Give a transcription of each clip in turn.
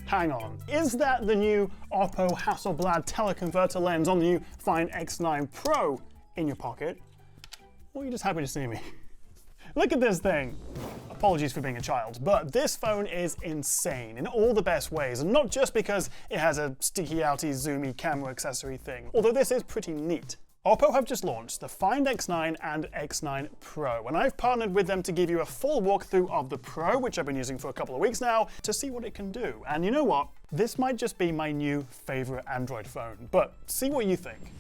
hang on. Is that the new OPPO Hasselblad teleconverter lens on the new Find X9 Pro in your pocket? Or are you just happy to see me? Look at this thing. Apologies for being a child, but this phone is insane in all the best ways, and not just because it has a sticky outy zoomy camera accessory thing, although this is pretty neat. OPPO have just launched the Find X9 and X9 Pro, and I've partnered with them to give you a full walkthrough of the Pro, which I've been using for a couple of weeks now, to see what it can do. And you know what? This might just be my new favorite Android phone, but see what you think.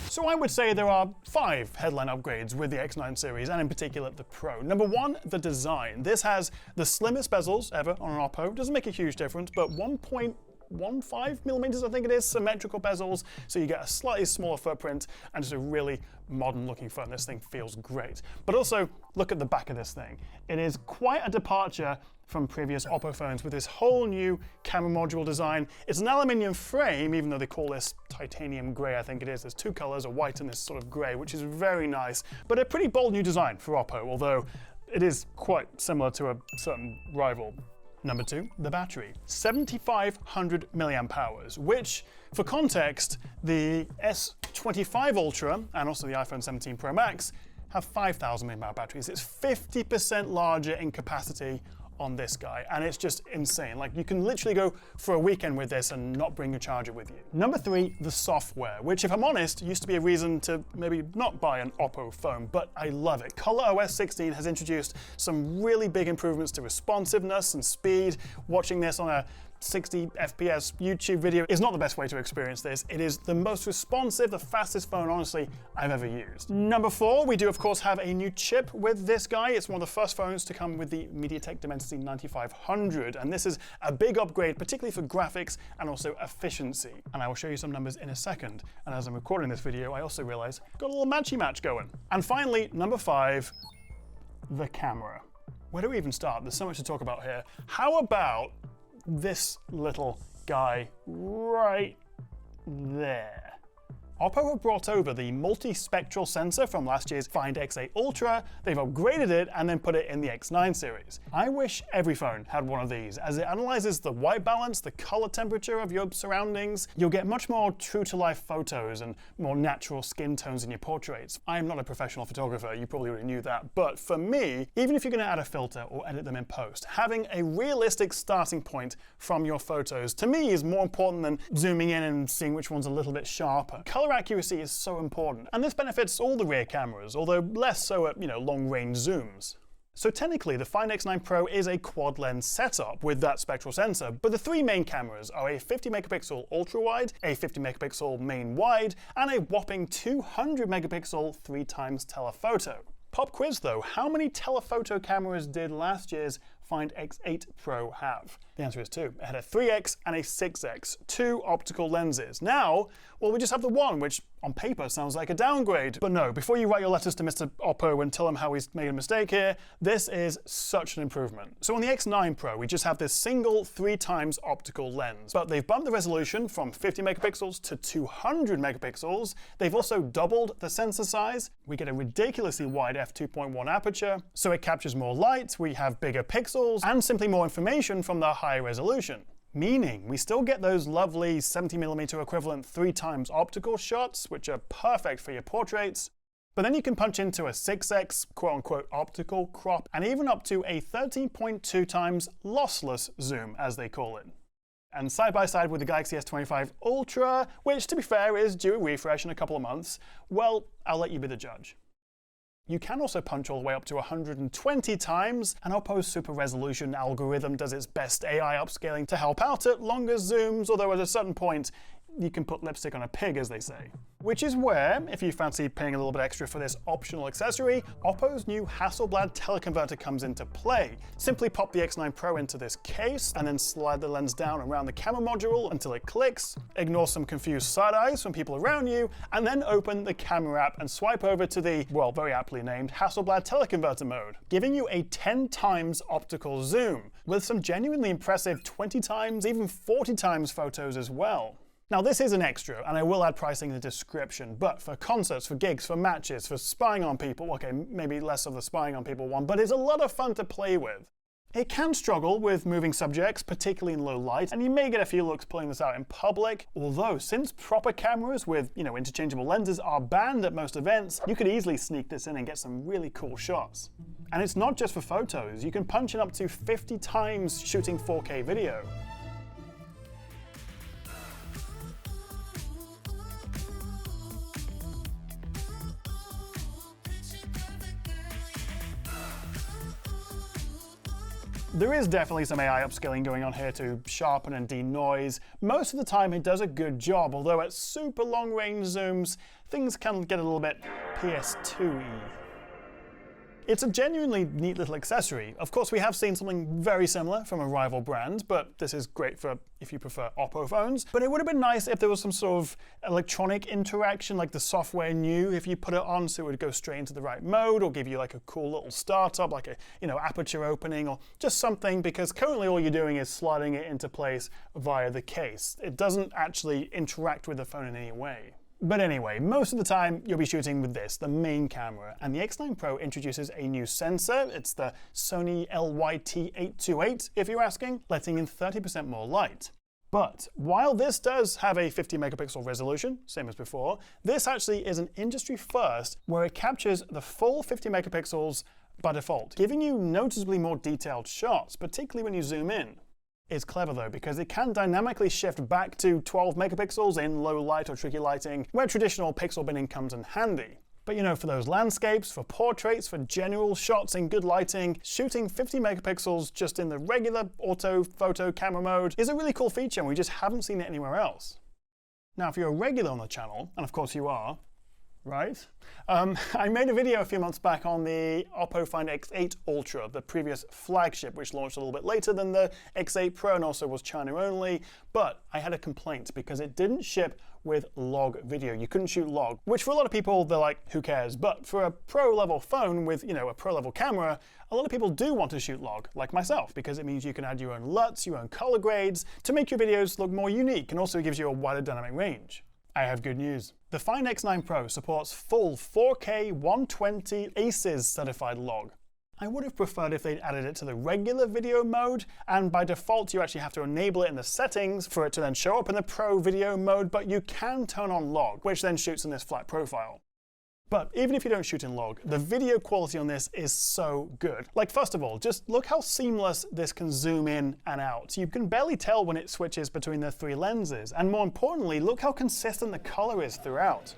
So I would say there are 5 headline upgrades with the X9 series, and in particular the Pro. Number 1, the design. This has the slimmest bezels ever on an OPPO. Doesn't make a huge difference, but 1.15 millimeters, I think it is, symmetrical bezels, so you get a slightly smaller footprint and just a really modern looking phone. This thing feels great. But also, look at the back of this thing. It is quite a departure from previous OPPO phones with this whole new camera module design. It's an aluminium frame, even though they call this titanium gray, I think it is. There's 2 colors, a white and this sort of gray, which is very nice, but a pretty bold new design for OPPO, although it is quite similar to a certain rival. Number 2, the battery. 7,500 milliamp hours, which, for context, the S25 Ultra and also the iPhone 17 Pro Max have 5,000 milliamp hour batteries. It's 50% larger in capacity on this guy, and it's just insane. Like, you can literally go for a weekend with this and not bring your charger with you. Number 3, the software, which, if I'm honest, used to be a reason to maybe not buy an OPPO phone, but I love it. ColorOS 16 has introduced some really big improvements to responsiveness and speed. Watching this on a 60 FPS YouTube video is not the best way to experience this. It is the most responsive, the fastest phone, honestly, I've ever used. Number 4, we do of course have a new chip with this guy. It's one of the first phones to come with the MediaTek Dimensity 9500, and this is a big upgrade, particularly for graphics and also efficiency. And I will show you some numbers in a second. And as I'm recording this video, I also realize I've got a little matchy match going. And finally, number 5, the camera. Where do we even start? There's so much to talk about here. How about this little guy right there? OPPO have brought over the multispectral sensor from last year's Find X8 Ultra. They've upgraded it and then put it in the X9 series. I wish every phone had one of these, as it analyzes the white balance, the color temperature of your surroundings. You'll get much more true-to-life photos and more natural skin tones in your portraits. I am not a professional photographer, you probably already knew that, but for me, even if you're going to add a filter or edit them in post, having a realistic starting point from your photos, to me, is more important than zooming in and seeing which one's a little bit sharper. Color accuracy is so important, and this benefits all the rear cameras, although less so at, long-range zooms. So technically, the Find X9 Pro is a quad-lens setup with that spectral sensor, but the 3 main cameras are a 50-megapixel ultra-wide, a 50-megapixel main-wide, and a whopping 200-megapixel 3x telephoto. Pop quiz though, how many telephoto cameras did last year's Find X8 Pro have? The answer is 2. It had a 3x and a 6x, 2 optical lenses. Now, well, we just have the 1, which on paper sounds like a downgrade. But no, before you write your letters to Mr. OPPO and tell him how he's made a mistake here, this is such an improvement. So on the X9 Pro, we just have this single 3x optical lens, but they've bumped the resolution from 50 megapixels to 200 megapixels. They've also doubled the sensor size. We get a ridiculously wide f2.1 aperture, so it captures more light, we have bigger pixels, and simply more information from the high resolution. Meaning we still get those lovely 70mm equivalent 3x optical shots, which are perfect for your portraits, but then you can punch into a 6x quote-unquote optical crop, and even up to a 13.2x lossless zoom, as they call it. And side by side with the Galaxy S25 Ultra, which to be fair is due a refresh in a couple of months, well, I'll let you be the judge. You can also punch all the way up to 120 times, and OPPO's super resolution algorithm does its best AI upscaling to help out at longer zooms, although at a certain point, you can put lipstick on a pig, as they say. Which is where, if you fancy paying a little bit extra for this optional accessory, OPPO's new Hasselblad teleconverter comes into play. Simply pop the X9 Pro into this case, and then slide the lens down around the camera module until it clicks, ignore some confused side eyes from people around you, and then open the camera app and swipe over to the, well, very aptly named Hasselblad teleconverter mode, giving you a 10 times optical zoom, with some genuinely impressive 20 times, even 40 times photos as well. Now this is an extra, and I will add pricing in the description, but for concerts, for gigs, for matches, for spying on people, okay, maybe less of the spying on people one, but it's a lot of fun to play with. It can struggle with moving subjects, particularly in low light, and you may get a few looks pulling this out in public, although since proper cameras with, interchangeable lenses are banned at most events, you could easily sneak this in and get some really cool shots. And it's not just for photos, you can punch in up to 50 times shooting 4K video. There is definitely some AI upscaling going on here to sharpen and denoise. Most of the time it does a good job, although at super long range zooms, things can get a little bit PS2-y. It's a genuinely neat little accessory. Of course, we have seen something very similar from a rival brand, but this is great for if you prefer OPPO phones. But it would have been nice if there was some sort of electronic interaction, like the software knew if you put it on so it would go straight into the right mode, or give you like a cool little startup, like a aperture opening, or just something, because currently all you're doing is sliding it into place via the case. It doesn't actually interact with the phone in any way. But anyway, most of the time you'll be shooting with this, the main camera, and the X9 Pro introduces a new sensor. It's the Sony LYT828, if you're asking, letting in 30% more light. But while this does have a 50 megapixel resolution, same as before, this actually is an industry first where it captures the full 50 megapixels by default, giving you noticeably more detailed shots, particularly when you zoom in. It's clever though, because it can dynamically shift back to 12 megapixels in low light or tricky lighting, where traditional pixel binning comes in handy. But for those landscapes, for portraits, for general shots in good lighting, shooting 50 megapixels just in the regular auto photo camera mode is a really cool feature, and we just haven't seen it anywhere else. Now, if you're a regular on the channel, and of course you are, right? I made a video a few months back on the OPPO Find X8 Ultra, the previous flagship, which launched a little bit later than the X8 Pro and also was China only, but I had a complaint because it didn't ship with log video. You couldn't shoot log, which for a lot of people, they're like, who cares? But for a pro-level phone with, a pro-level camera, a lot of people do want to shoot log, like myself, because it means you can add your own LUTs, your own color grades, to make your videos look more unique, and also gives you a wider dynamic range. I have good news. The Find X9 Pro supports full 4K 120 ACES certified log. I would have preferred if they'd added it to the regular video mode, and by default you actually have to enable it in the settings for it to then show up in the Pro video mode, but you can turn on log, which then shoots in this flat profile. But even if you don't shoot in log, the video quality on this is so good. Like, first of all, just look how seamless this can zoom in and out. You can barely tell when it switches between the three lenses. And more importantly, look how consistent the color is throughout.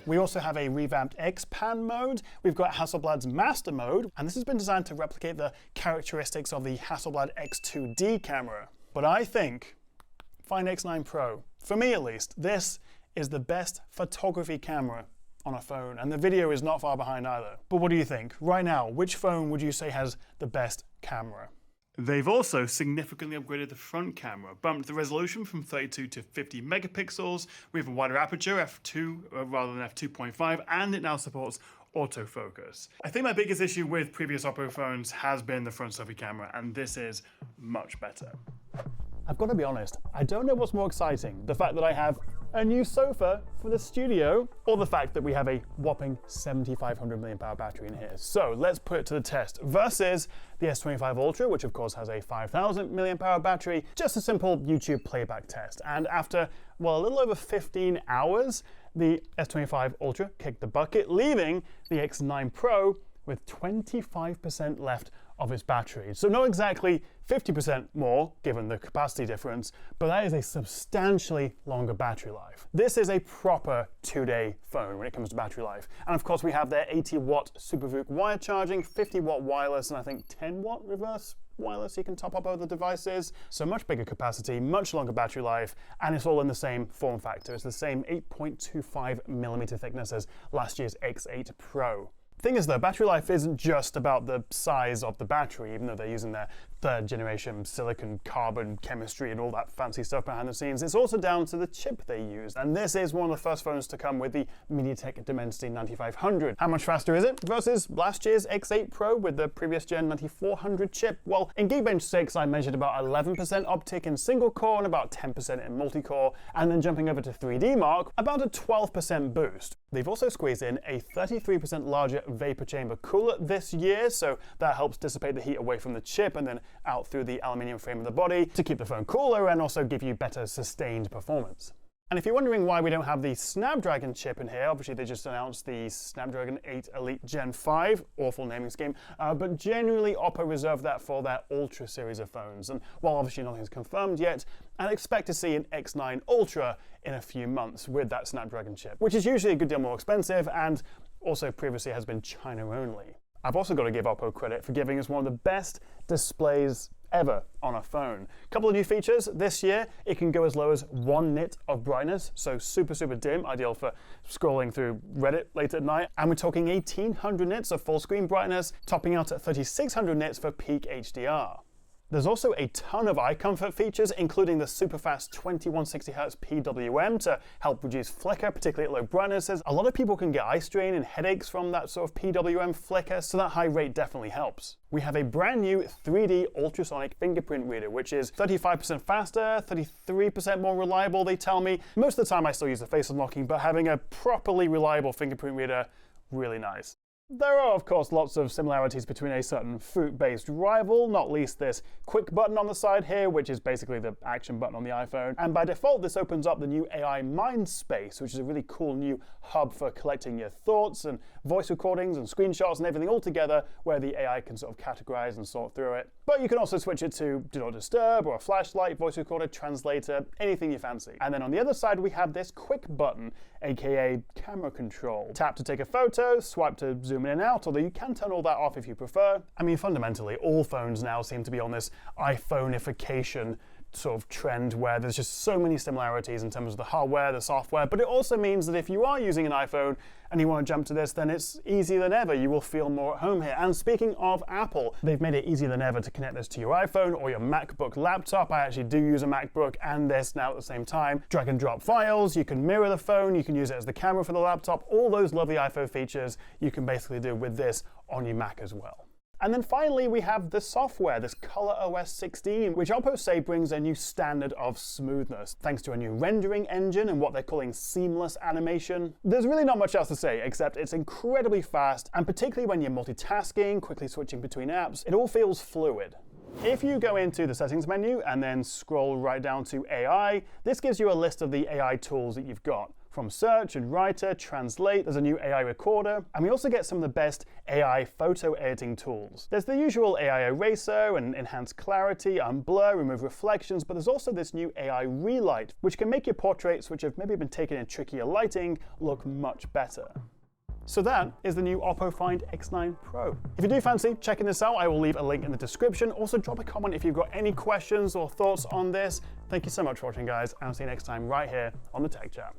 We also have a revamped X-Pan mode. We've got Hasselblad's Master mode, and this has been designed to replicate the characteristics of the Hasselblad X2D camera. But I think Find X9 Pro, for me at least, this is the best photography camera on a phone, and the video is not far behind either. But what do you think? Right now, which phone would you say has the best camera? They've also significantly upgraded the front camera, bumped the resolution from 32 to 50 megapixels, we have a wider aperture, f2 rather than f2.5, and it now supports autofocus. I think my biggest issue with previous OPPO phones has been the front selfie camera, and this is much better. I've got to be honest, I don't know what's more exciting, the fact that I have a new sofa for the studio, or the fact that we have a whopping 7,500 mAh battery in here. So let's put it to the test versus the S25 Ultra, which of course has a 5,000 mAh battery, just a simple YouTube playback test. And after, well, a little over 15 hours, the S25 Ultra kicked the bucket, leaving the X9 Pro with 25% left of its battery. So not exactly 50% more, given the capacity difference, but that is a substantially longer battery life. This is a proper 2-day phone when it comes to battery life. And of course we have their 80-watt SuperVOOC wire charging, 50-watt wireless, and I think 10-watt reverse wireless you can top up other devices. So much bigger capacity, much longer battery life, and it's all in the same form factor. It's the same 8.25 millimeter thickness as last year's X8 Pro. Thing is though, battery life isn't just about the size of the battery, even though they're using their third generation silicon carbon chemistry and all that fancy stuff behind the scenes. It's also down to the chip they use. And this is one of the first phones to come with the MediaTek Dimensity 9500. How much faster is it versus last year's X8 Pro with the previous gen 9400 chip? Well, in Geekbench 6, I measured about 11% uptick in single core and about 10% in multi-core. And then jumping over to 3D Mark, about a 12% boost. They've also squeezed in a 33% larger vapor chamber cooler this year, so that helps dissipate the heat away from the chip and then out through the aluminium frame of the body to keep the phone cooler and also give you better sustained performance. And if you're wondering why we don't have the Snapdragon chip in here, obviously they just announced the Snapdragon 8 Elite Gen 5, awful naming scheme, but generally OPPO reserved that for their Ultra series of phones. And while obviously nothing's confirmed yet, I'd expect to see an X9 Ultra in a few months with that Snapdragon chip, which is usually a good deal more expensive and also previously has been China only. I've also got to give OPPO credit for giving us one of the best displays ever on a phone. A couple of new features this year. It can go as low as 1 nit of brightness, so super dim, ideal for scrolling through Reddit late at night. And we're talking 1800 nits of full screen brightness, topping out at 3600 nits for peak HDR. There's also a ton of eye comfort features, including the super fast 2160Hz PWM to help reduce flicker, particularly at low brightnesses. A lot of people can get eye strain and headaches from that sort of PWM flicker, so that high rate definitely helps. We have a brand new 3D ultrasonic fingerprint reader, which is 35% faster, 33% more reliable, they tell me. Most of the time I still use the face unlocking, but having a properly reliable fingerprint reader, really nice. There are, of course, lots of similarities between a certain fruit-based rival, not least this quick button on the side here, which is basically the action button on the iPhone. And by default, this opens up the new AI Mind Space, which is a really cool new hub for collecting your thoughts and voice recordings and screenshots and everything all together, where the AI can sort of categorize and sort through it. But you can also switch it to Do Not Disturb or a flashlight, voice recorder, translator, anything you fancy. And then on the other side, we have this quick button, aka camera control. Tap to take a photo, swipe to zoom in and out, although you can turn all that off if you prefer. I mean, fundamentally, all phones now seem to be on this iPhoneification sort of trend where there's just so many similarities in terms of the hardware, the software, but it also means that if you are using an iPhone and you want to jump to this, then it's easier than ever. You will feel more at home here. And speaking of Apple, they've made it easier than ever to connect this to your iPhone or your MacBook laptop. I actually do use a MacBook and this now at the same time. Drag and drop files, you can mirror the phone, you can use it as the camera for the laptop. All those lovely iPhone features you can basically do with this on your Mac as well. And then finally, we have the software, this ColorOS 16, which OPPO say brings a new standard of smoothness, thanks to a new rendering engine and what they're calling seamless animation. There's really not much else to say, except it's incredibly fast, and particularly when you're multitasking, quickly switching between apps, it all feels fluid. If you go into the settings menu and then scroll right down to AI, this gives you a list of the AI tools that you've got. From search and writer, translate, there's a new AI recorder, and we also get some of the best AI photo editing tools. There's the usual AI eraser and enhanced clarity, unblur, remove reflections, but there's also this new AI relight, which can make your portraits, which have maybe been taken in trickier lighting, look much better. So that is the new OPPO Find X9 Pro. If you do fancy checking this out, I will leave a link in the description. Also, drop a comment if you've got any questions or thoughts on this. Thank you so much for watching, guys, and I'll see you next time right here on the Tech Chat.